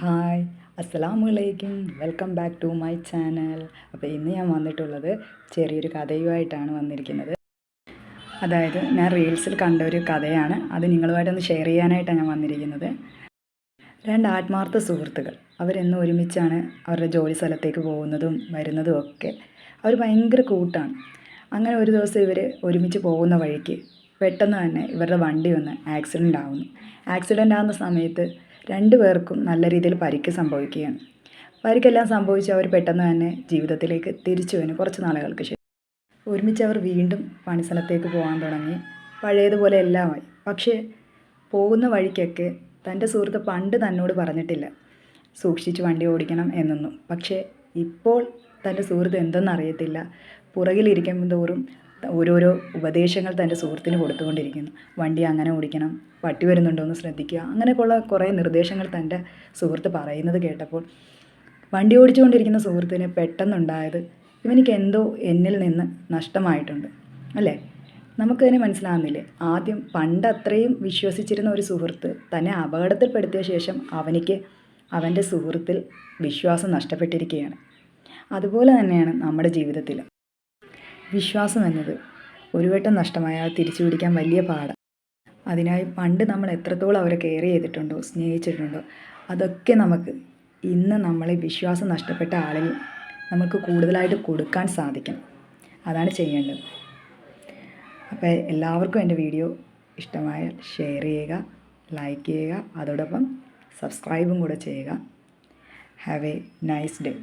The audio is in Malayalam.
ഹായ്, അസ്സലാമലൈക്കും. Welcome back to my channel. അപ്പോൾ ഇന്ന് ഞാൻ വന്നിട്ടുള്ളത് ചെറിയൊരു കഥയുമായിട്ടാണ് വന്നിരിക്കുന്നത്. അതായത് ഞാൻ റീൽസിൽ കണ്ട ഒരു കഥയാണ്. അത് നിങ്ങളുമായിട്ടൊന്ന് ഷെയർ ചെയ്യാനായിട്ടാണ് ഞാൻ വന്നിരിക്കുന്നത്. രണ്ട് ആത്മാർത്ഥ സുഹൃത്തുക്കൾ അവരെന്നും ഒരുമിച്ചാണ് അവരുടെ ജോലി സ്ഥലത്തേക്ക് പോകുന്നതും വരുന്നതും ഒക്കെ. അവർ ഭയങ്കര കൂട്ടാണ്. അങ്ങനെ ഒരു ദിവസം ഇവർ ഒരുമിച്ച് പോകുന്ന വഴിക്ക് പെട്ടെന്ന് തന്നെ ഇവരുടെ വണ്ടി വന്ന് ആക്സിഡൻ്റ് ആവുന്നു. ആക്സിഡൻ്റ് ആകുന്ന സമയത്ത് രണ്ടു പേർക്കും നല്ല രീതിയിൽ പരിക്ക് സംഭവിക്കുകയാണ്. പരിക്കെല്ലാം സംഭവിച്ച് അവർ പെട്ടെന്ന് തന്നെ ജീവിതത്തിലേക്ക് തിരിച്ചു വന്നു. കുറച്ച് നാളുകൾക്ക് ശേഷം ഒരുമിച്ച് അവർ വീണ്ടും പണിസ്ഥലത്തേക്ക് പോകാൻ തുടങ്ങി. പഴയതുപോലെ എല്ലാമായി. പക്ഷേ പോകുന്ന വഴിക്കൊക്കെ തൻ്റെ സുഹൃത്ത് പണ്ട് തന്നോട് പറഞ്ഞിട്ടില്ല സൂക്ഷിച്ച് വണ്ടി ഓടിക്കണം എന്നൊന്നും. പക്ഷേ ഇപ്പോൾ തൻ്റെ സുഹൃത്ത് എന്തെന്നറിയത്തില്ല, പുറകിലിരിക്കും തോറും ഓരോരോ ഉപദേശങ്ങൾ തൻ്റെ സുഹൃത്തിന് കൊടുത്തുകൊണ്ടിരിക്കുന്നു. വണ്ടി അങ്ങനെ ഓടിക്കണം, പട്ടി വരുന്നുണ്ടോ എന്ന് ശ്രദ്ധിക്കുക, അങ്ങനെയൊക്കെയുള്ള കുറേ നിർദ്ദേശങ്ങൾ തൻ്റെ സുഹൃത്ത് പറയുന്നത് കേട്ടപ്പോൾ വണ്ടി ഓടിച്ചുകൊണ്ടിരിക്കുന്ന സുഹൃത്തിന് പെട്ടെന്നുണ്ടായത് ഇവനിക്ക് എന്തോ എന്നിൽ നിന്ന് നഷ്ടമായിട്ടുണ്ട് അല്ലേ. നമുക്കതിനെ മനസ്സിലാകുന്നില്ലേ. ആദ്യം പണ്ട് അത്രയും വിശ്വസിച്ചിരുന്ന ഒരു സുഹൃത്ത് തന്നെ അപകടത്തിൽപ്പെടുത്തിയ ശേഷം അവനിക്ക് അവൻ്റെ സുഹൃത്തിൽ വിശ്വാസം നഷ്ടപ്പെട്ടിരിക്കുകയാണ്. അതുപോലെ തന്നെയാണ് നമ്മുടെ ജീവിതത്തിൽ വിശ്വാസം എന്നത് ഒരു വട്ടം നഷ്ടമായാൽ തിരിച്ചു പിടിക്കാൻ വലിയ പാടാണ്. അതിനായി പണ്ട് നമ്മൾ എത്രത്തോളം അവരെ കെയർ ചെയ്തിട്ടുണ്ടോ, സ്നേഹിച്ചിട്ടുണ്ടോ, അതൊക്കെ നമുക്ക് ഇന്ന് നമ്മളെ വിശ്വാസം നഷ്ടപ്പെട്ട ആളിൽ നമുക്ക് കൂടുതലായിട്ട് കൊടുക്കാൻ സാധിക്കും. അതാണ് ചെയ്യേണ്ടത്. അപ്പോൾ എല്ലാവർക്കും എൻ്റെ വീഡിയോ ഇഷ്ടമായാൽ ഷെയർ ചെയ്യുക, ലൈക്ക് ചെയ്യുക, അതോടൊപ്പം സബ്സ്ക്രൈബും കൂടെ ചെയ്യുക. Have A nice day.